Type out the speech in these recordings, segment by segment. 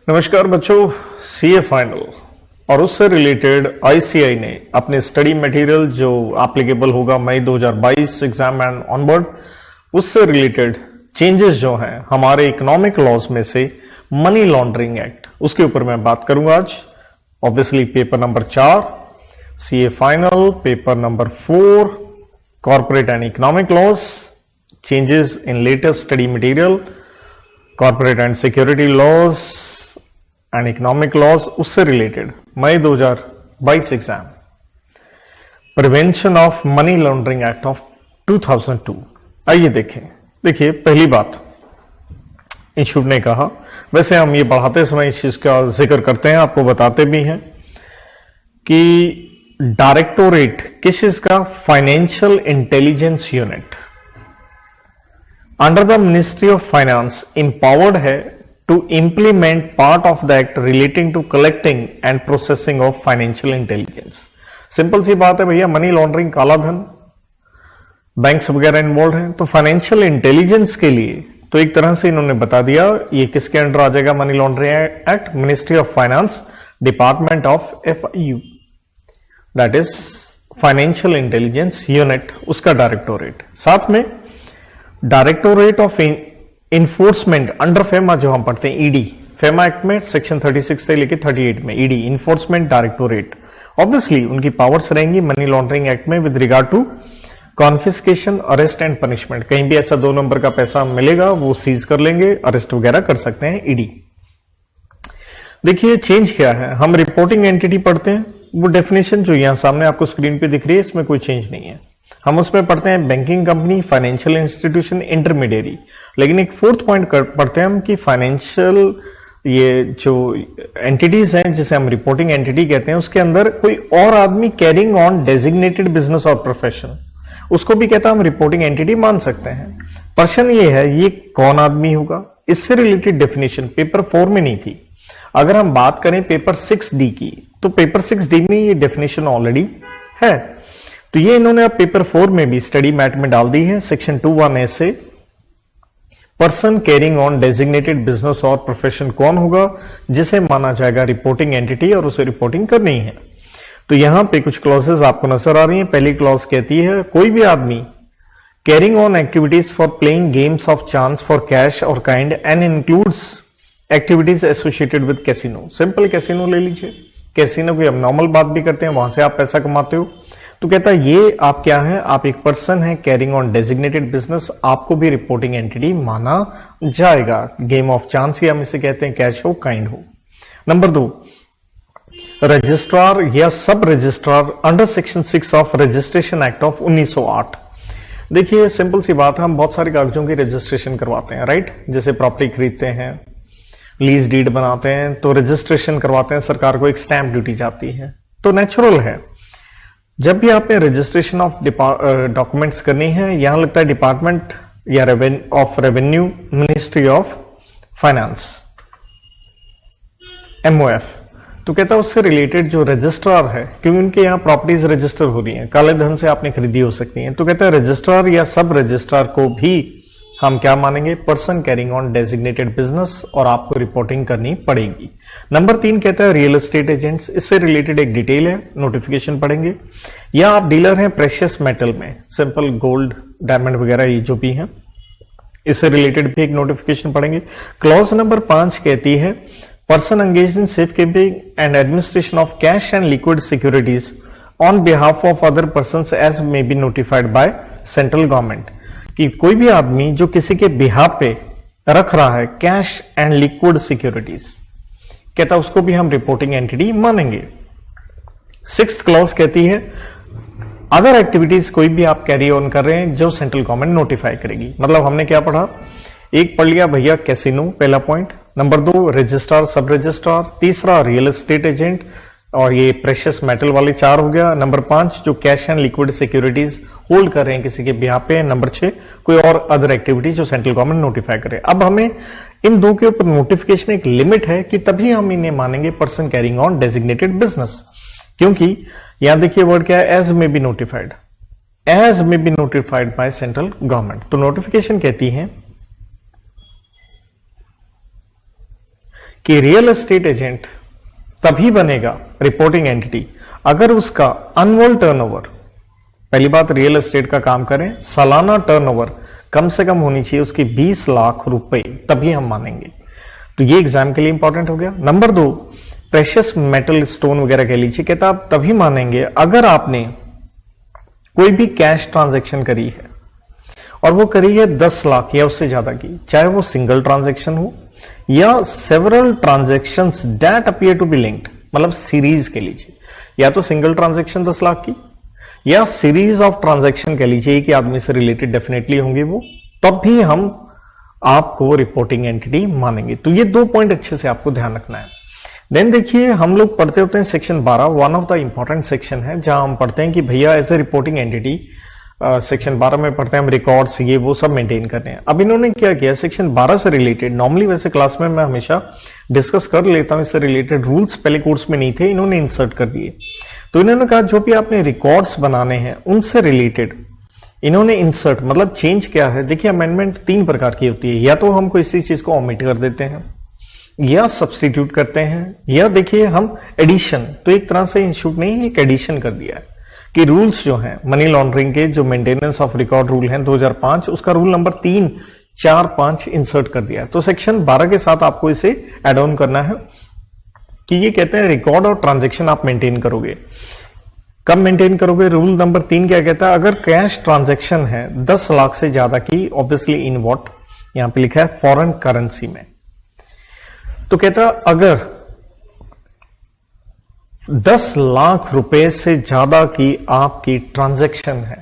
नमस्कार बच्चों, CA final और उससे रिलेटेड आईसीआई ने अपने स्टडी मटेरियल जो एप्लीकेबल होगा मई 2022 एग्जाम एंड ऑनवर्ड, उससे रिलेटेड चेंजेस जो हैं हमारे इकोनॉमिक लॉज में से मनी लॉन्ड्रिंग एक्ट, उसके ऊपर मैं बात करूंगा आज। Obviously paper number 4 CA final, paper number 4 corporate and economic laws, changes in latest study material, corporate and security laws and economic laws, उससे related May 2022 exam, prevention of money laundering act of 2002। आइए देखिए पहली बात institute ने कहा, वैसे हम ये पढ़ाते समय इस चीज का जिक्र करते हैं, आपको बताते भी हैं कि डायरेक्टोरेट किस चीज का, financial intelligence unit under the ministry of finance empowered है to implement part of the act relating to collecting and processing of financial intelligence। Simple सी बात है भैया, मनी लॉन्ड्रिंग, काला धन, बैंक्स वगैरह इन्वॉल्व हैं, तो फाइनेंशियल इंटेलिजेंस के लिए तो एक तरह से इन्होंने बता दिया ये किसके अंडर आ जाएगा, money laundering act, ministry of finance, department of FIU, that is financial intelligence unit, उसका डायरेक्टोरेट। साथ में directorate of enforcement under FEMA, जो हम पढ़ते हैं ईडी, फेमा एक्ट में सेक्शन 36 से लेकर 38 में ईडी, इन्फोर्समेंट डायरेक्टोरेट। ऑब्वियसली उनकी पावर्स रहेंगी मनी लॉन्ड्रिंग एक्ट में with regard to confiscation, arrest and punishment. कहीं भी ऐसा 2 नंबर का पैसा मिलेगा वो सीज कर लेंगे, अरेस्ट वगैरह कर सकते हैं ईडी। देखिए चेंज क्या है, हम रिपोर्टिंग एंटिटी पढ़ते हैं, वो डेफिनेशन जो यहां सामने आपको स्क्रीन पे दिख रही है, इसमें कोई चेंज नहीं है। हम उसमें पढ़ते हैं banking company, financial institution, intermediary. लेकिन एक 4th पॉइंट पढ़ते हैं हम कि फाइनेंशियल ये जो एंटिटीज हैं जिसे हम रिपोर्टिंग एंटिटी कहते हैं, उसके अंदर कोई और आदमी कैरिंग ऑन डेजिग्नेटेड बिजनेस और प्रोफेशन, उसको भी कहता हम रिपोर्टिंग एंटिटी मान सकते हैं। प्रश्न ये है ये कौन आदमी होगा, इससे रिलेटेड डेफिनेशन पेपर 4 में नहीं थी। अगर हम बात करें पेपर 6D की, तो पेपर 6D में ये डेफिनेशन ऑलरेडी है, तो ये इन्होंने अब पेपर 4 में भी स्टडी मैट में डाल दी है। सेक्शन 21A से person carrying on designated business और प्रोफेशन कौन होगा, जिसे माना जाएगा रिपोर्टिंग एंटिटी और उसे रिपोर्टिंग करनी है। तो यहां पे कुछ क्लॉजेस आपको नजर आ रही हैं। पहली क्लॉज कहती है कोई भी आदमी carrying on activities for playing games of chance for cash और kind and includes activities associated with casino. Simple casino ले लीजिए, कैसीनो की अब नॉर्मल बात भी करते हैं, वहां से आप पैसा कमाते हो, तो कहता है ये आप क्या है, आप एक पर्सन है कैरिंग ऑन डेजिग्नेटेड बिजनेस, आपको भी रिपोर्टिंग एंटिटी माना जाएगा। गेम ऑफ चांस ही हम इसे कहते हैं, कैश हो काइंड हो। नंबर 2, रजिस्ट्रार या सब registrar under section 6 of registration act of 1908। देखिए सिंपल सी बात है, हम बहुत सारे कागजों की रजिस्ट्रेशन करवाते हैं, राइट। जैसे प्रॉपर्टी खरीदते हैं, लीज डीड बनाते हैं, तो रजिस्ट्रेशन करवाते हैं, सरकार को एक स्टैंप ड्यूटी जाती है। तो नेचुरल है जब भी आपने रजिस्ट्रेशन ऑफ डॉक्यूमेंट्स करनी है, यहां लगता है डिपार्टमेंट या of revenue, ministry of finance, MOF, तो कहता है उससे रिलेटेड जो रजिस्ट्रार है, क्योंकि उनके यहां प्रॉपर्टीज रजिस्टर हो रही हैं, काले धन से आपने खरीदी हो सकती हैं, तो कहता है रजिस्ट्रार या सब रजिस्ट्रार को भी हम क्या मानेंगे, person carrying on designated business, और आपको रिपोर्टिंग करनी पड़ेगी। नंबर 3 कहता है रियल एस्टेट एजेंट्स, इससे रिलेटेड एक डिटेल है, नोटिफिकेशन पढ़ेंगे। या आप डीलर हैं प्रेशियस मेटल में, सिंपल गोल्ड, डायमंड वगैरह ये जो भी है, इससे रिलेटेड भी एक नोटिफिकेशन पढ़ेंगे। क्लॉज नंबर 5 कहती है person engaged in safe keeping and administration of cash and liquid securities on behalf of other persons as may be notified by central government, कि कोई भी आदमी जो किसी के बिहाफ पे रख रहा है कैश एंड लिक्विड सिक्योरिटीज, कहता उसको भी हम रिपोर्टिंग एंटिटी मानेंगे। 6th क्लॉज कहती है अदर एक्टिविटीज कोई भी आप कैरी ऑन कर रहे हैं जो सेंट्रल गवर्नमेंट नोटिफाई करेगी। मतलब हमने क्या पढ़ा, एक पढ़ लिया भैया कैसीनो, पहला पॉइंट। नंबर 2 रजिस्ट्रार, सब रजिस्ट्रार। तीसरा रियल एस्टेट एजेंट, और ये प्रेशियस मेटल वाले 4 हो गया। नंबर 5 जो cash and liquid securities hold कर रहे हैं किसी के बिहाफ पे। नंबर 6 कोई और अदर एक्टिविटीज जो सेंट्रल गवर्नमेंट नोटिफाई करे। अब हमें इन 2 के ऊपर नोटिफिकेशन एक लिमिट है कि तभी हम इन्हें मानेंगे person carrying on designated business, क्योंकि यहां देखिए वर्ड क्या है, as may be notified, as may be notified by central government. तो नोटिफिकेशन कहती है कि रियल एस्टेट एजेंट तभी बनेगा रिपोर्टिंग एंटिटी अगर उसका अनवल टर्नओवर, पहली बात रियल एस्टेट का काम करें, सालाना टर्नओवर कम से कम होनी चाहिए उसकी 20 लाख रुपए, तभी हम मानेंगे। तो ये एग्जाम के लिए इंपॉर्टेंट हो गया। नंबर 2, प्रेशियस मेटल स्टोन वगैरह कह लीजिए, कहता आप तभी मानेंगे अगर आपने कोई भी कैश ट्रांजैक्शन करी है और वो करी है 10 लाख या उससे ज्यादा की, चाहे वो सिंगल ट्रांजैक्शन हो या several transactions that appear to be linked, मतलब सीरीज कह लीजिए, या तो सिंगल ट्रांजैक्शन 10 लाख की या सीरीज ऑफ ट्रांजैक्शन कह लीजिए कि आदमी से रिलेटेड डेफिनेटली होंगे वो, तब भी हम आपको रिपोर्टिंग एंटिटी मानेंगे। तो ये 2 पॉइंट अच्छे से आपको ध्यान रखना है। देन देखिए, हम लोग पढ़ते होते हैं section 12, one of the important section है जहां हम पढ़ते हैं कि भैया as a reporting entity, section 12 में पढ़ते हैं हम रिकॉर्ड्स ये वो सब मेंटेन करने हैं। अब इन्होंने क्या किया, सेक्शन 12 से रिलेटेड, नॉर्मली वैसे क्लास में मैं हमेशा डिस्कस कर लेता हूं इससे रिलेटेड रूल्स, पहले कोर्स में नहीं थे, इन्होंने इंसर्ट कर दिए। तो इन्होंने कहा जो भी आपने रिकॉर्ड्स बनाने हैं उनसे रिलेटेड इन्होंने इंसर्ट, मतलब चेंज क्या है। देखिए, अमेंडमेंट 3 प्रकार की होती है, या तो हम किसी चीज को ओमिट कर देते हैं, या सब्सटीट्यूट करते हैं, या देखिए हम एडिशन, तो एक तरह से इंस्टीट्यूट ने एक एडिशन कर दिया है कि रूल्स जो हैं मनी लॉन्ड्रिंग के, जो मेंटेनेंस ऑफ रिकॉर्ड रूल हैं 2005, उसका रूल नंबर 3, 4, 5 इंसर्ट कर दिया है। तो सेक्शन 12 के साथ आपको इसे एड ऑन करना है कि ये कहते हैं रिकॉर्ड और ट्रांजैक्शन आप मेंटेन करोगे। कब मेंटेन करोगे? रूल नंबर 3 क्या कहता है, अगर कैश ट्रांजैक्शन है 10 लाख से ज्यादा की, ऑब्वियसली इन व्हाट, यहां पे लिखा है फॉरेन करेंसी में। तो कहता अगर 10 लाख रुपए से ज्यादा की आपकी ट्रांजैक्शन है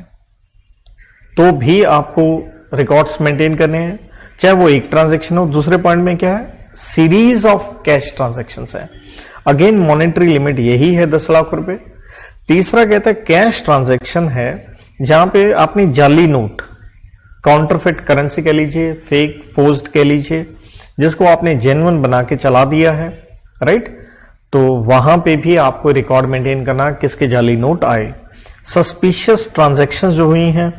तो भी आपको रिकॉर्ड्स मेंटेन करने हैं, चाहे वो एक ट्रांजैक्शन हो। दूसरे पॉइंट में क्या है, सीरीज ऑफ कैश ट्रांजैक्शंस है, अगेन मॉनेटरी लिमिट यही है 10 लाख रुपए। तीसरा कहता है कैश ट्रांजैक्शन है जहां पे आपने जाली नोट, काउंटरफिट करेंसी कह लीजिए, फेक फोर्स्ड कह लीजिए, जिसको आपने जेन्युइन बना के चला दिया है, राइट, तो वहां पे भी आपको रिकॉर्ड मेंटेन करना किसके जाली नोट आए। सस्पिशियस ट्रांजैक्शंस जो हुई हैं,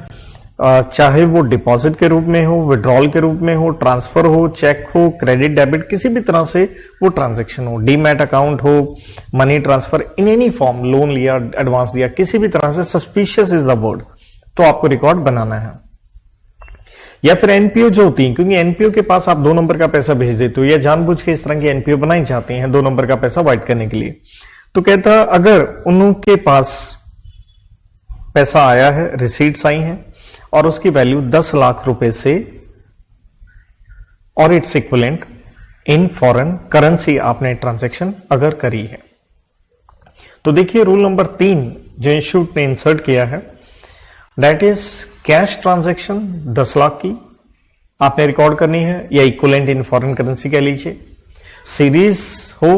चाहे वो डिपॉजिट के रूप में हो, विड्रॉल के रूप में हो, ट्रांसफर हो, चेक हो, क्रेडिट डेबिट, किसी भी तरह से वो ट्रांजैक्शन हो, डीमैट अकाउंट हो, money transfer in any form, loan लिया, एडवांस दिया, किसी भी तरह से सस्पिशियस इज द वर्ड, तो आपको रिकॉर्ड बनाना है। या फिर एनपीओ जो होती है, क्योंकि एनपीओ के पास आप 2 नंबर का पैसा भेज देते हो, या जानबूझ के इस तरह की एनपीओ बनाई जाती हैं 2 नंबर का पैसा वाइट करने के लिए। तो कहता अगर उनके पास पैसा आया है, रिसीट्स आई हैं और उसकी वैल्यू 10 लाख रुपए से और its equivalent in foreign currency आपने ट्रांजैक्शन अगर करी है, तो देखिए रूल नंबर 3 जो इंस्टीट्यूट ने इंसर्ट किया है, that is cash transaction 10 lakh की आपने रिकॉर्ड करनी है, या इक्विवेलेंट इन फॉरेन करेंसी कह लीजिए, सीरीज हो,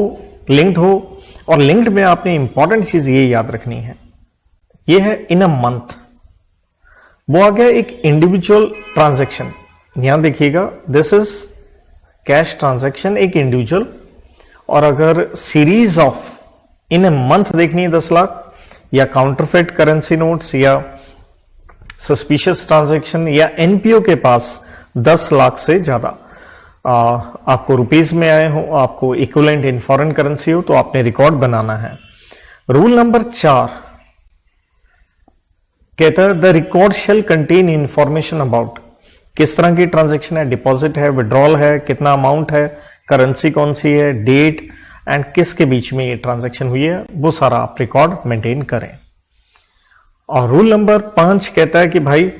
लिंक्ड हो, और लिंक्ड में आपने इंपॉर्टेंट चीज ये याद रखनी है, ये है इन अ मंथ। वो आ गया एक इंडिविजुअल ट्रांजैक्शन, यहां देखिएगा दिस इज कैश ट्रांजैक्शन एक इंडिविजुअल, और अगर series of in a month देखनी है 10 लाख, या काउंटरफेट करेंसी नोट्स, या सस्पिशियस ट्रांजैक्शन, या एनपीओ के पास 10 लाख से ज्यादा आपको रुपीज में आए हो, आपको इक्विवेलेंट इन फॉरेन करेंसी हो, तो आपने रिकॉर्ड बनाना है। रूल नंबर 4 कहता है the record shall contain information about, किस तरह की ट्रांजैक्शन है, डिपॉजिट है, विड्रॉल है, कितना अमाउंट है, करेंसी कौन सी है, डेट एंड किसके बीच में ये ट्रांजैक्शन हुई है, वो सारा आप रिकॉर्ड मेंटेन करें। और रूल नंबर 5 कहता है कि भाई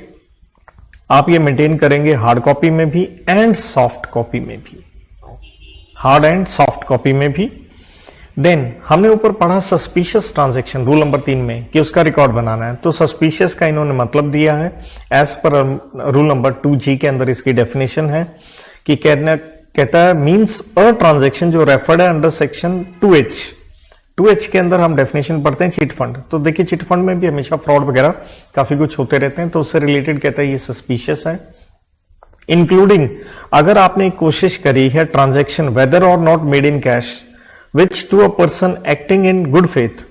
आप ये मेंटेन करेंगे हार्ड कॉपी में भी एंड सॉफ्ट कॉपी में भी, हार्ड एंड सॉफ्ट कॉपी में भी। देन हमने ऊपर पढ़ा सस्पिशियस ट्रांजैक्शन रूल नंबर 3 में कि उसका रिकॉर्ड बनाना है, तो सस्पिशियस का इन्होंने मतलब दिया है as per rule number 2G के अंदर इसकी डेफिनेशन है कि कहता है मींस अ ट्रांजैक्शन जो रेफर्ड है अंडर सेक्शन 2H के अंदर हम डेफिनेशन पढ़ते हैं चिट फंड। तो देखिए चिट फंड में भी हमेशा फ्रॉड वगैरह काफी कुछ होते रहते हैं, तो उससे रिलेटेड कहता है ये सस्पिशियस है, इंक्लूडिंग अगर आपने कोशिश करी है ट्रांजैक्शन वेदर और not made in cash which to a person acting in good faith।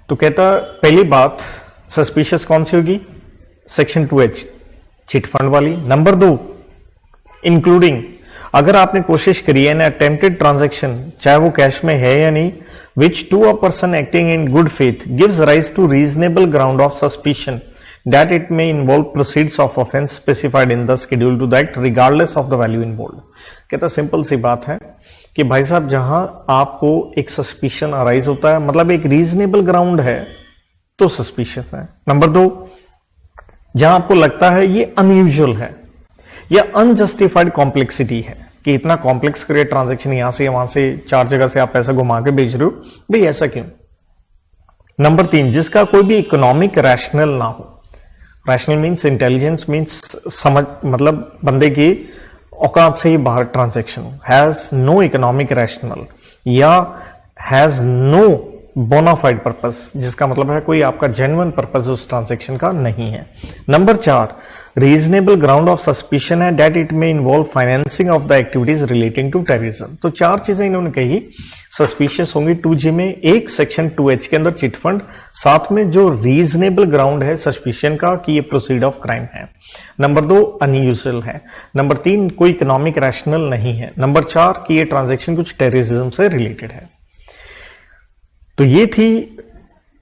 तो कहता पहली बात सस्पिशियस कौन सी होगी, सेक्शन 2H चिट फंड वाली। नंबर 2 इंक्लूडिंग अगर आपने कोशिश करी है ना अटेम्प्टेड ट्रांजैक्शन चाहे वो कैश में है या नहीं, which to a person acting in good faith gives rise to reasonable ground of suspicion that it may involve proceeds of offense specified in the schedule to the act regardless of the value involved। कहता simple सी बात है कि भाई साहब जहां आपको एक सस्पिशन अराइज होता है, मतलब एक रीजनेबल ग्राउंड है तो सस्पिशियस है। नंबर 2, जहां आपको लगता है ये अनयूजुअल है या अनजस्टिफाइड कॉम्प्लेक्सिटी है कि इतना कॉम्प्लेक्स करे ट्रांजेक्शन, यहां से वहां से 4 जगह से आप पैसा घुमा के भेज रहे हो, भाई ऐसा क्यों। नंबर 3, जिसका कोई भी इकोनॉमिक रैशनल ना हो। रैशनल मीन्स इंटेलिजेंस मीन्स समझ, मतलब बंदे की औकात से ही बाहर ट्रांजैक्शन हो, हैज नो इकोनॉमिक रैशनल या हैज नो बोनाफाइड पर्पस, जिसका मतलब है कोई आपका जेन्युइन पर्पस उस ट्रांजैक्शन का नहीं है। Number 4, reasonable ground of suspicion है that it may involve financing of the activities relating to terrorism. तो 4 चीजें इन्होंने कही सस्पिशियस होंगी 2G में, एक सेक्शन 2H के अंदर चिट फंड, साथ में जो रीजनेबल ग्राउंड है सस्पिशन का कि ये प्रोसीड ऑफ क्राइम है। नंबर 2, अनयूजुअल है। नंबर 3, कोई इकोनॉमिक रैशनल नहीं है। नंबर 4, कि ये ट्रांजैक्शन कुछ टेररिज्म से रिलेटेड है। तो ये थी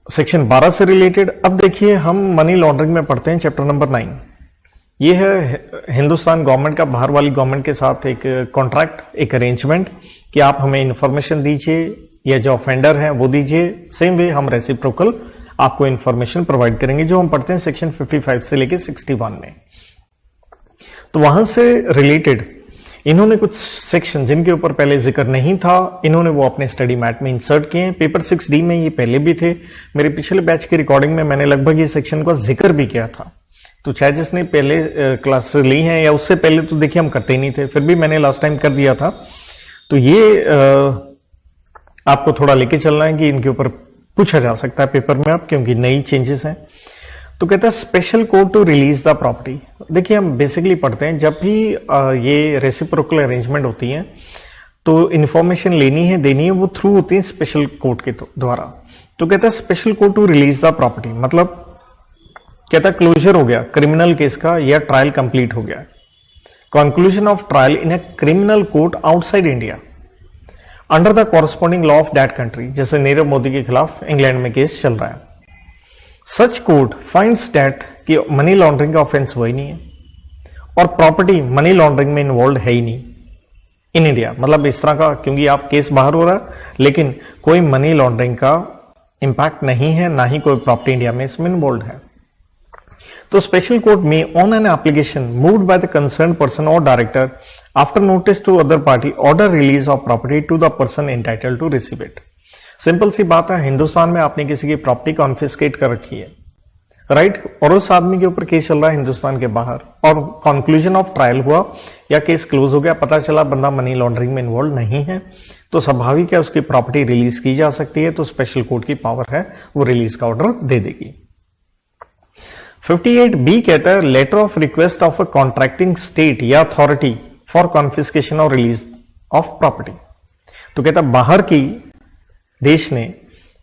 सेक्शन 12 से रिलेटेड। अब देखिए हम मनी लॉन्ड्रिंग में पढ़ते हैं चैप्टर नंबर 9। ये है हिंदुस्तान गवर्नमेंट का बाहर वाली गवर्नमेंट के साथ एक कॉन्ट्रैक्ट, एक अरेंजमेंट कि आप हमें इंफॉर्मेशन दीजिए या जो ऑफेंडर है वो दीजिए, सेम वे हम रेसिप्रोकल आपको इंफॉर्मेशन प्रोवाइड करेंगे, जो हम पढ़ते हैं सेक्शन 55 से लेके 61 में। तो वहां से रिलेटेड इन्होंने कुछ सेक्शन जिनके ऊपर पहले जिक्र नहीं था, इन्होंने वो अपने स्टडी मैट में इंसर्ट किए हैं। पेपर 6D में ये पहले भी थे, मेरे पिछले बैच की रिकॉर्डिंग में मैंने लगभग ये सेक्शन का जिक्र भी किया था। तो चाहे जिसने पहले क्लास ली हैं या उससे पहले, तो देखिए हम करते ही नहीं थे, फिर भी मैंने लास्ट टाइम कर दिया था। तो ये आपको थोड़ा लेके चलना है कि इनके ऊपर पूछा जा सकता है पेपर में आप, क्योंकि नई चेंजेस हैं। तो कहता है special code to release the property. देखिए हम बेसिकली पढ़ते हैं जब भी ये रेसिप्रोकल अरेंजमेंट होती है तो इंफॉर्मेशन लेनी है देनी है वो थ्रू होती है स्पेशल कोर्ट के द्वारा। तो कहता है special court to release the property, मतलब कहता है क्लोजर हो गया क्रिमिनल केस का या ट्रायल कंप्लीट हो गया, conclusion of trial in a criminal court outside India under the corresponding law of that country. जैसे नीरव मोदी के खिलाफ इंग्लैंड में केस चल रहा है, सच कोर्ट फाइंड्स दैट कि मनी लॉन्ड्रिंग का ऑफेंस हुआ ही नहीं है और प्रॉपर्टी मनी लॉन्ड्रिंग में इन्वॉल्व है ही नहीं इन इंडिया, मतलब इस तरह का, क्योंकि आप केस बाहर हो रहा है लेकिन कोई मनी लॉन्ड्रिंग का इंपैक्ट नहीं है, ना ही कोई प्रॉपर्टी इंडिया में इसमें इन्वॉल्व है। तो स्पेशल कोर्ट में on an application moved by the concern person और director after notice to other party order release of property to the person entitled to receive it. Simple सी बात है, हिंदुस्तान में आपने किसी की प्रॉपर्टी कॉन्फिस्केट कर रखी है, राइट, और उस आदमी के ऊपर केस चल रहा है हिंदुस्तान के बाहर और कंक्लूजन ऑफ ट्रायल हुआ या केस क्लोज हो गया, पता चला बंदा मनी लॉन्ड्रिंग में इन्वॉल्व नहीं है, तो स्वाभाविक है उसकी प्रॉपर्टी रिलीज की जा सकती है। तो स्पेशल कोर्ट की पावर है वो रिलीज का ऑर्डर दे देगी। 58B कहता है letter of request of a contracting state या अथॉरिटी फॉर कॉन्फिस्केशन और रिलीज ऑफ प्रॉपर्टी। तो कहता है बाहर की देश ने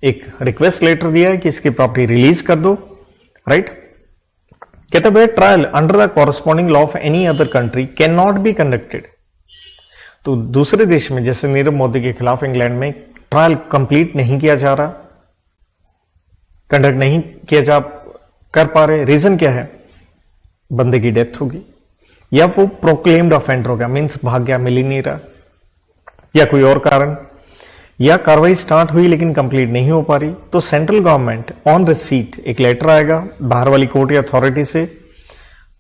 एक रिक्वेस्ट लेटर दिया है कि इसकी प्रॉपर्टी रिलीज कर दो, राइट। कहता है trial under the corresponding law of any other country can not be conducted. तो दूसरे देश में जैसे नीरव मोदी के खिलाफ इंग्लैंड में ट्रायल कंप्लीट नहीं किया जा रहा, कंडक्ट नहीं किया जा कर पा रहे, रीजन क्या है, बंदे की डेथ होगी या वो प्रोक्लेम्ड ऑफेंडर हो गया, मीन्स भाग गया, मिल ही नहीं रहा, या कोई और कारण, या कार्रवाई स्टार्ट हुई लेकिन कंप्लीट नहीं हो पा रही। तो सेंट्रल गवर्नमेंट ऑन रिसीट एक लेटर आएगा बाहर वाली कोर्ट या अथॉरिटी से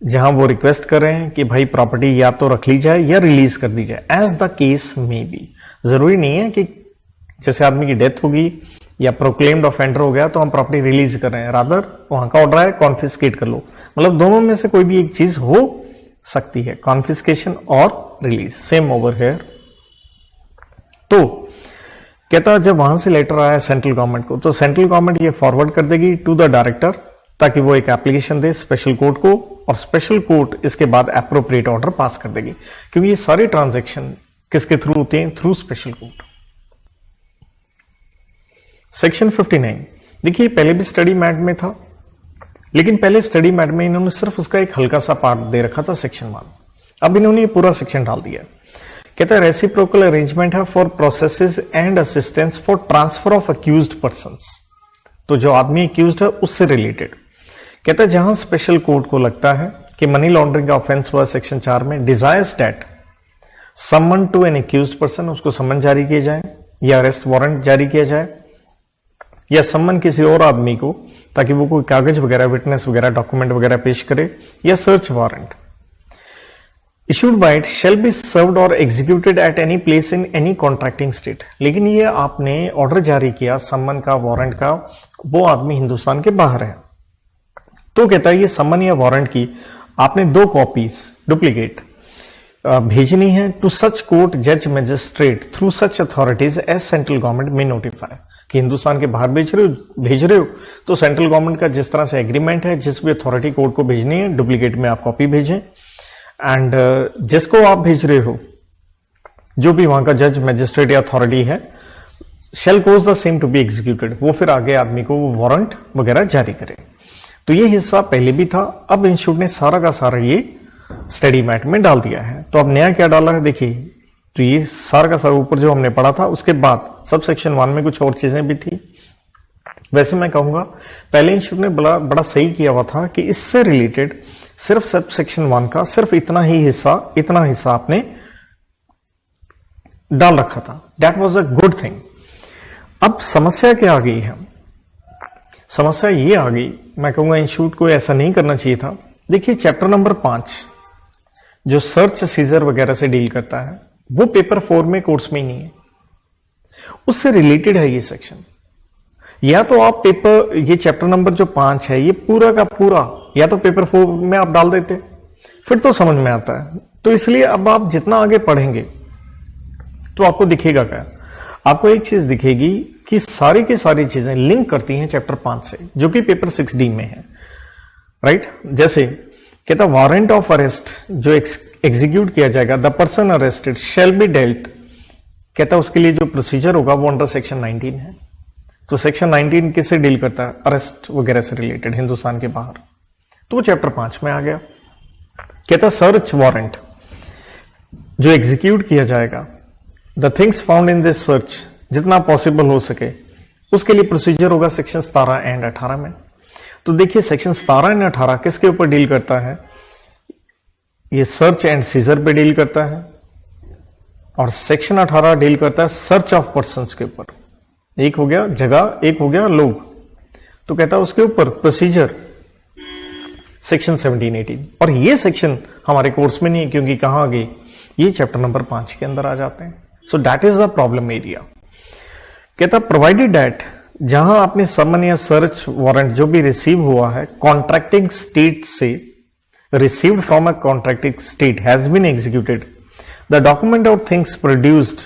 जहां वो रिक्वेस्ट कर रहे हैं कि भाई प्रॉपर्टी या तो रख ली जाए या रिलीज कर दी जाए, as the case may be. जरूरी नहीं है कि जैसे आदमी की डेथ होगी या प्रोक्लेम्ड ऑफेंडर हो गया तो हम प्रॉपर्टी रिलीज कर रहे हैं, रादर वहां का ऑर्डर है कॉन्फिस्केट कर लो, मतलब दोनों में से कोई भी एक चीज हो सकती है, कॉन्फिस्केशन और रिलीज, सेम ओवर हियर। तो कहता जब वहां से लेटर आया सेंट्रल गवर्नमेंट को, तो सेंट्रल गवर्नमेंट ये फॉरवर्ड कर देगी टू द डायरेक्टर ताकि वो एक एप्लीकेशन दे स्पेशल कोर्ट को, और स्पेशल कोर्ट इसके बाद एप्रोप्रिएट ऑर्डर पास कर देगी, क्योंकि ये सारे ट्रांजैक्शन किसके थ्रू होते हैं, थ्रू स्पेशल कोर्ट। सेक्शन 59 देखिए पहले भी स्टडी मैट में था, लेकिन पहले स्टडी मैट में इन्होंने सिर्फ उसका एक हल्का सा पार्ट दे रखा था सेक्शन 1, अब इन्होंने ये पूरा सेक्शन डाल दिया। कहता है रेसिप्रोकल अरेंजमेंट है for processes and assistance for transfer of accused persons. तो जो आदमी अक्यूज्ड है उससे रिलेटेड। कहता है जहां स्पेशल कोर्ट को लगता है कि मनी लॉन्ड्रिंग का ऑफेंस हुआ सेक्शन 4 में, desires that summon to an accused person, उसको समन जारी किया जाए या अरेस्ट वारंट जारी किया जाए, या समन किसी और आदमी को ताकि वो कोई कागज वगैरह, विटनेस वगैरह, डॉक्यूमेंट वगैरह पेश करे, या search warrant issued by it shall be served और executed at any place in any contracting state. लेकिन ये आपने ऑर्डर जारी किया समन का, वारंट का, वो आदमी हिंदुस्तान के बाहर है, तो कहता है ये समन या वारंट की आपने 2 कॉपीज डुप्लीकेट भेजनी है टू सच कोर्ट जज magistrate through such authorities as central government में नोटिफाई। कि हिंदुस्तान के बाहर भेज रहे हो तो सेंट्रल गवर्नमेंट का जिस तरह से एग्रीमेंट है, जिस भी अथॉरिटी कोर्ट को भेजनी है, डुप्लीकेट में आप कॉपी भेजें। एंड जिसको आप भेज रहे हो, जो भी वहां का जज मजिस्ट्रेट या अथॉरिटी है, shall cause the same to be executed, वो फिर आगे आदमी को वो वारंट वगैरह जारी करे। तो ये हिस्सा पहले भी था, अब इंस्टीट्यूट ने सारा का सारा ये स्टडी मैट में डाल दिया है। तो अब नया क्या डाला है देखिए, तो ये सारा का सारा ऊपर जो हमने पढ़ा था उसके बाद सब सेक्शन 1 में कुछ और चीजें भी थी। वैसे मैं कहूंगा पहले इंस्टीट्यूट ने बड़ा सही किया हुआ था कि इससे रिलेटेड सिर्फ सब सेक्शन 1 का सिर्फ इतना हिस्सा आपने डाल रखा था। That was a good thing. अब समस्या क्या आ गई है? समस्या ये आ गई, मैं कहूंगा इंस्टीट्यूट को ऐसा नहीं करना चाहिए था। देखिए चैप्टर नंबर 5 जो सर्च सीजर वगैरह से डील करता है, वो पेपर 4 में कोर्स में ही नहीं है, उससे रिलेटेड है ये सेक्शन। या तो आप ये चैप्टर नंबर जो 5 है ये पूरा का पूरा या तो पेपर 4 में आप डाल देते, फिर तो समझ में आता है। तो इसलिए अब आप जितना आगे पढ़ेंगे तो आपको दिखेगा क्या, आपको एक चीज दिखेगी कि सारी की सारी चीजें लिंक करती हैं चैप्टर 5 से, जो कि पेपर 6D में है, राइट। जैसे कहता वारंट ऑफ अरेस्ट जो एग्जीक्यूट किया जाएगा, the person arrested shall be dealt, कहता उसके लिए जो प्रोसीजर होगा वो अंडर सेक्शन 19 है। तो सेक्शन 19 किससे डील करता है? अरेस्ट वगैरह से रिलेटेड हिंदुस्तान के बाहर, तो वो चैप्टर 5 में आ गया। कहता सर्च वारंट जो एग्जीक्यूट किया जाएगा, the things found in this search, जितना पॉसिबल हो सके उसके लिए प्रोसीजर होगा सेक्शन 17 एंड 18 में। तो देखिए सेक्शन 17 एंड 18 किसके ऊपर डील करता है? ये सर्च एंड सीजर पे डील करता है, और सेक्शन 18 डील करता है सर्च ऑफ पर्संस के ऊपर। एक हो गया जगह, एक हो गया लोग, तो कहता है उसके ऊपर प्रोसीजर सेक्शन 17, 18। और ये सेक्शन हमारे कोर्स में नहीं है, क्योंकि कहां गए, ये चैप्टर नंबर 5 के अंदर आ जाते हैं। So that is the problem area. कहता प्रोवाइडेड दैट जहां आपने समन या सर्च वारंट जो भी रिसीव हुआ है कॉन्ट्रैक्टिंग स्टेट से, received from a contracting state has been executed, the document और things produced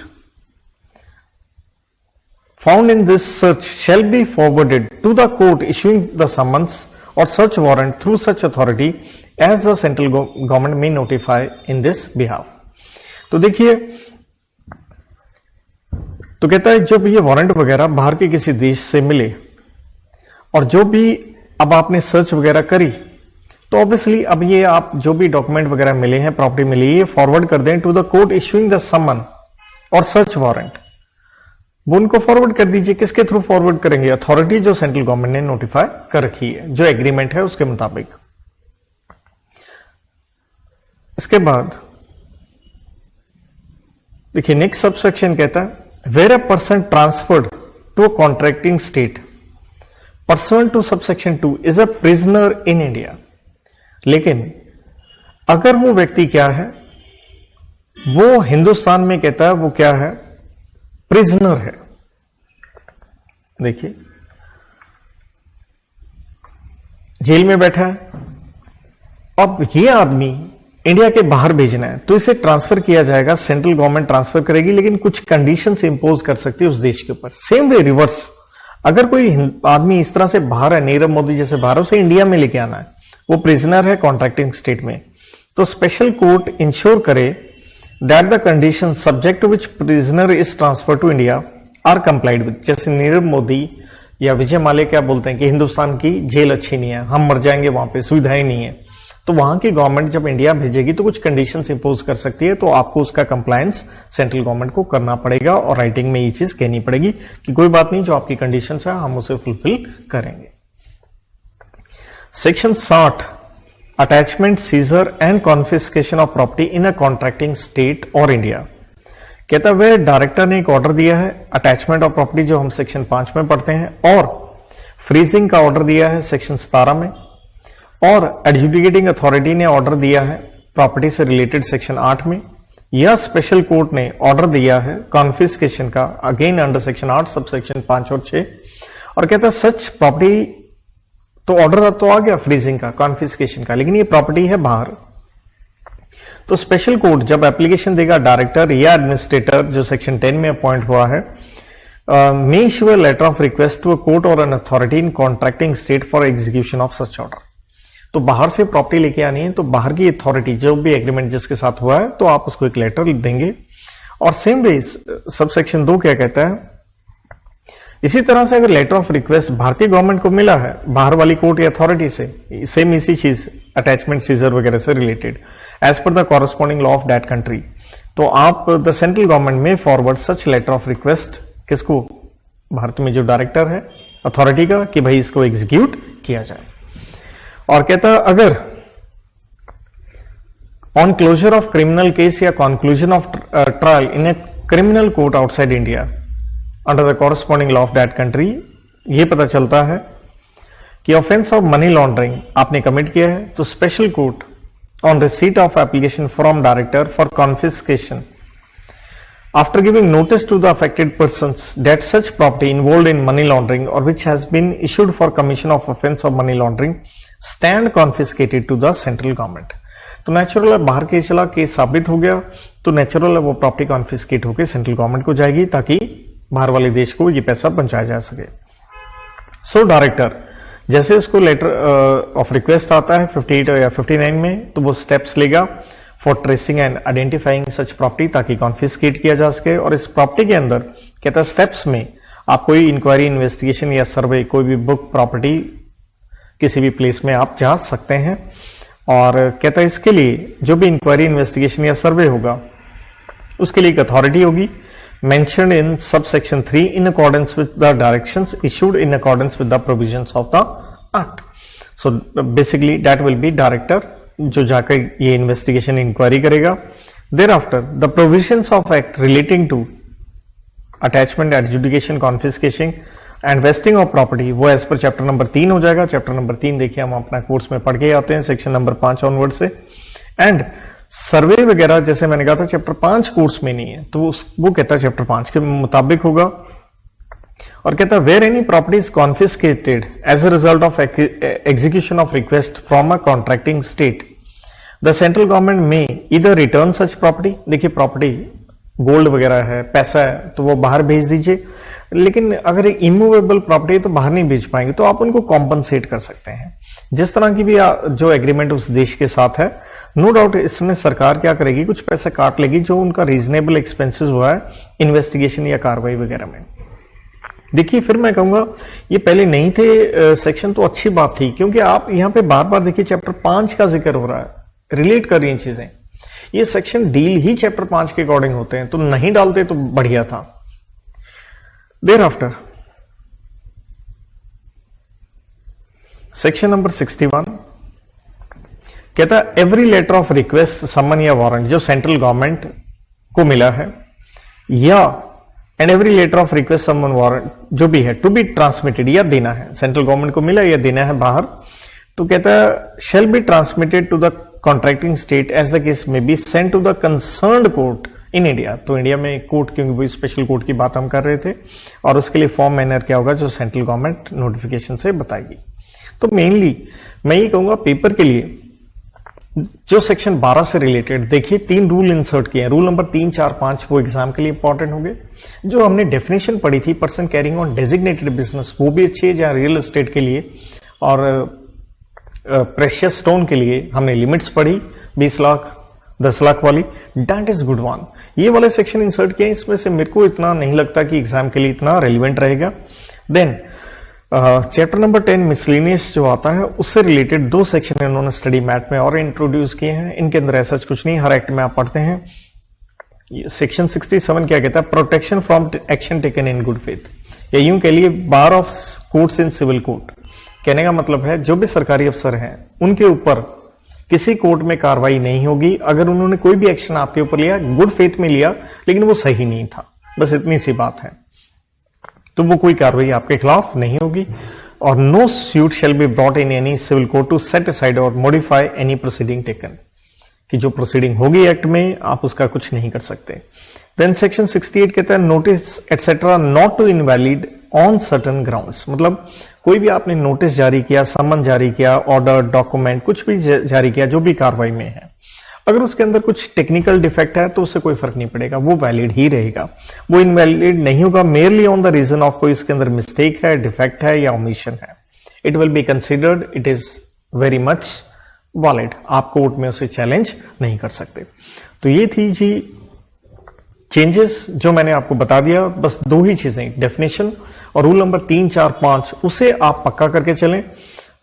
found in this search shall be forwarded to the court issuing the summons और search warrant through such authority as the central government में notify in this behalf. तो देखिए, तो कहता है जब ये वारंट वगैरह बाहर के किसी देश से मिले और जो भी अब आपने सर्च वगैरह करी, तो ऑब्वियसली अब ये आप जो भी डॉक्यूमेंट वगैरह मिले हैं, प्रॉपर्टी मिली है, फॉरवर्ड कर दें to the court issuing the summon और सर्च वारंट। वो उनको फॉरवर्ड कर दीजिए। किसके थ्रू फॉरवर्ड करेंगे? अथॉरिटी जो सेंट्रल गवर्नमेंट ने नोटिफाई कर रखी है, जो एग्रीमेंट है उसके मुताबिक। इसके बाद देखिए नेक्स्ट सबसेक्शन कहता है where a person transferred to a contracting state person to subsection 2 is a prisoner in India. लेकिन अगर वो व्यक्ति क्या है, वो हिंदुस्तान में कहता है वो क्या है, प्रिजनर है। देखिए जेल में बैठा है, अब ये आदमी इंडिया के बाहर भेजना है, तो इसे ट्रांसफर किया जाएगा, सेंट्रल गवर्नमेंट ट्रांसफर करेगी, लेकिन कुछ कंडीशंस इंपोज कर सकती है उस देश के ऊपर। सेम वे रिवर्स, अगर कोई आदमी इस तरह से बाहर है, नीरव मोदी जैसे बाहर, उसे इंडिया में लेके आना है, वो प्रिजनर है कॉन्ट्रैक्टिंग स्टेट में, तो स्पेशल कोर्ट इंश्योर करे that the condition subject to which prisoner is transfer to India are complied with. जैसे नीरव मोदी या विजय माल्या क्या बोलते हैं कि हिंदुस्तान की जेल अच्छी नहीं है, हम मर जाएंगे वहां पे, सुविधाएं नहीं है, तो वहां की गवर्नमेंट जब इंडिया भेजेगी तो कुछ कंडीशंस इंपोज कर सकती है, तो आपको उसका कंप्लायंस सेंट्रल गवर्नमेंट को करना पड़ेगा और राइटिंग में ये चीज कहनी पड़ेगी कि कोई बात नहीं, जो आपकी कंडीशंस है हम उसे फुलफिल करेंगे। Section 60 attachment, seizure and confiscation of property in a contracting state और इंडिया। कहता है डायरेक्टर ने एक ऑर्डर दिया है अटैचमेंट ऑफ प्रॉपर्टी जो हम सेक्शन 5 में पढ़ते हैं, और फ्रीजिंग का ऑर्डर दिया है सेक्शन 17 में, और एडजुडिकेटिंग अथॉरिटी ने ऑर्डर दिया है प्रॉपर्टी से रिलेटेड सेक्शन 8 में, या स्पेशल कोर्ट ने ऑर्डर दिया है कॉन्फिस्केशन का again under section 8 sub section 5 और 6। और कहता है सच प्रॉपर्टी, तो ऑर्डर तो आ गया फ्रीजिंग का, कॉन्फिस्केशन का, लेकिन ये प्रॉपर्टी है बाहर, तो स्पेशल कोर्ट जब एप्लीकेशन देगा डायरेक्टर या एडमिनिस्ट्रेटर जो सेक्शन 10 में अपॉइंट हुआ है, may issue a letter of request to a court or an authority in contracting state for execution of such order। तो बाहर से प्रॉपर्टी लेके आनी है तो बाहर की अथॉरिटी जो भी एग्रीमेंट जिसके साथ हुआ है तो आप उसको एक लेटर लिख देंगे। और सेम वे सब सेक्शन 2 क्या कहता है, इसी तरह से अगर लेटर ऑफ रिक्वेस्ट भारतीय गवर्नमेंट को मिला है बाहर वाली कोर्ट या अथॉरिटी से, सेम इसी चीज अटैचमेंट, सीजर वगैरह से related as per the corresponding law of that country, तो आप द सेंट्रल गवर्नमेंट में forward such letter of request किसको, भारत में जो डायरेक्टर है अथॉरिटी का, कि भाई इसको एग्जीक्यूट किया जाए। और कहता है अगर on closure of criminal case या conclusion of trial in a criminal court outside India under the corresponding law of that country, ये पता चलता है कि ऑफेंस ऑफ मनी लॉन्ड्रिंग आपने कमिट किया है, तो special court on receipt of application from director for confiscation after giving notice to the affected persons that such property involved in money laundering or which has been issued for commission of offense of money laundering stand confiscated to the central government। तो natural है बाहर case चला, case साबित हो गया, तो natural है वो प्रॉपर्टी कॉन्फिस्केट होकर सेंट्रल गवर्नमेंट को जाएगी ताकि बाहर वाले देश को ये पैसा पहुंचाया जा सके। सो डायरेक्टर जैसे उसको लेटर ऑफ रिक्वेस्ट आता है 58 या 59 में, तो वो स्टेप्स लेगा for tracing and identifying such property ताकि कॉन्फिस्केट किया जा सके। और इस प्रॉपर्टी के अंदर कहता है स्टेप्स में आप कोई इंक्वायरी, इन्वेस्टिगेशन या सर्वे, कोई भी बुक प्रॉपर्टी किसी भी प्लेस में आप जा सकते हैं। और कहता है इसके लिए जो भी इंक्वायरी, इन्वेस्टिगेशन या सर्वे होगा उसके लिए एक अथॉरिटी होगी mentioned in subsection 3 in accordance with the directions issued in accordance with the provisions of the act। So basically that will be director जो जाकर ये इन्वेस्टिगेशन इंक्वायरी करेगा। Thereafter the provisions of act relating to attachment, adjudication, confiscation and vesting of property वो as per chapter number 3 हो जाएगा। Chapter number 3 देखिए हम अपना कोर्स में पढ़ के आते हैं सेक्शन नंबर 5 ऑनवर्ड से। एंड सर्वे वगैरह जैसे मैंने कहा था चैप्टर 5 कोर्स में नहीं है, तो वो कहता है चैप्टर 5 के मुताबिक होगा। और कहता है where any property is confiscated as a result of execution of request from a contracting state the central government में इधर रिटर्न सच प्रॉपर्टी। देखिए प्रॉपर्टी गोल्ड वगैरह है, पैसा है, तो वो बाहर भेज दीजिए, लेकिन अगर एक इमूवेबल प्रॉपर्टी है तो बाहर नहीं भेज पाएंगे, तो आप उनको कॉम्पनसेट कर सकते हैं जिस तरह की भी जो एग्रीमेंट उस देश के साथ है। नो डाउट इसमें सरकार क्या करेगी, कुछ पैसे काट लेगी जो उनका रीजनेबल एक्सपेंसेस हुआ है इन्वेस्टिगेशन या कार्रवाई वगैरह में। देखिए फिर मैं कहूंगा ये पहले नहीं थे सेक्शन, तो अच्छी बात थी, क्योंकि आप यहां पे बार बार देखिए चैप्टर 5 का जिक्र हो रहा है, रिलेट कर रही हैं चीजें। ये सेक्शन डील ही चैप्टर 5 के अकॉर्डिंग होते हैं, तो नहीं डालते तो बढ़िया था। देयर आफ्टर सेक्शन नंबर 61 कहता है every letter of request, summon या वारंट जो सेंट्रल गवर्नमेंट को मिला है, या and every letter of request, summon, warrant जो भी है टू बी ट्रांसमिटेड या देना है, सेंट्रल गवर्नमेंट को मिला या देना है बाहर, तो कहता है shall be transmitted to the contracting state as the case may be sent to the concerned court in India. तो इंडिया में कोर्ट, क्योंकि वो स्पेशल कोर्ट की बात हम कर रहे थे, और उसके लिए फॉर्म मैनर क्या होगा जो सेंट्रल गवर्नमेंट नोटिफिकेशन से बताएगी। तो मेनली मैं ये कहूंगा पेपर के लिए जो सेक्शन 12 से रिलेटेड देखिए 3 रूल इंसर्ट किए हैं। रूल नंबर 3, 4, 5 वो एग्जाम के लिए इंपॉर्टेंट होंगे। जो हमने डेफिनेशन पढ़ी थी person carrying on designated business, वो भी अच्छी है, जहां रियल एस्टेट के लिए और प्रेशियस स्टोन के लिए हमने लिमिट्स पढ़ी 20 लाख 10 लाख वाली, दैट इज गुड वन। ये वाले सेक्शन इंसर्ट किए, इसमें से मेरे को इतना नहीं लगता कि एग्जाम के लिए इतना रेलिवेंट रहेगा। देन चैप्टर नंबर 10 मिसलेनियस जो आता है उससे रिलेटेड 2 सेक्शन इन्होंने स्टडी मैट में और इंट्रोड्यूस किए हैं। इनके अंदर ऐसा कुछ नहीं, हर एक्ट में आप पढ़ते हैं। सेक्शन 67 क्या कहता है? Protection from action taken in good faith, या यूं कह लिए bar of courts in civil court. कहने का मतलब है जो भी सरकारी अफसर हैं उनके ऊपर किसी कोर्ट में कार्रवाई नहीं होगी अगर उन्होंने कोई भी एक्शन आपके ऊपर लिया, गुड फेथ में लिया, लेकिन वो सही नहीं था, बस इतनी सी बात है, तो वो कोई कार्रवाई आपके खिलाफ नहीं होगी। और no suit shall be brought in any civil court to set aside और मॉडिफाई एनी प्रोसीडिंग टेकन, कि जो प्रोसीडिंग होगी एक्ट में आप उसका कुछ नहीं कर सकते। देन सेक्शन 68 कहता है notice etcetera not to invalid on certain grounds, मतलब कोई भी आपने नोटिस जारी किया, समन जारी किया, ऑर्डर, डॉक्यूमेंट कुछ भी जारी किया जो भी कार्रवाई में है, अगर उसके अंदर कुछ टेक्निकल डिफेक्ट है तो उससे कोई फर्क नहीं पड़ेगा, वो वैलिड ही रहेगा, वो इनवैलिड नहीं होगा merely on the reason of कोई उसके अंदर मिस्टेक है, डिफेक्ट है या ओमिशन है। It will be considered it is very much valid, आप कोर्ट में उसे चैलेंज नहीं कर सकते। तो ये थी जी चेंजेस जो मैंने आपको बता दिया। बस 2 ही चीजें, डेफिनेशन और रूल नंबर 3, 4, 5, उसे आप पक्का करके चलें।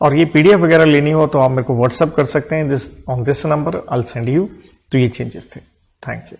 और ये पीडीएफ वगैरह लेनी हो तो आप मेरे को व्हाट्सएप कर सकते हैं on this number, I will send you. तो ये चेंजेस थे। Thank you.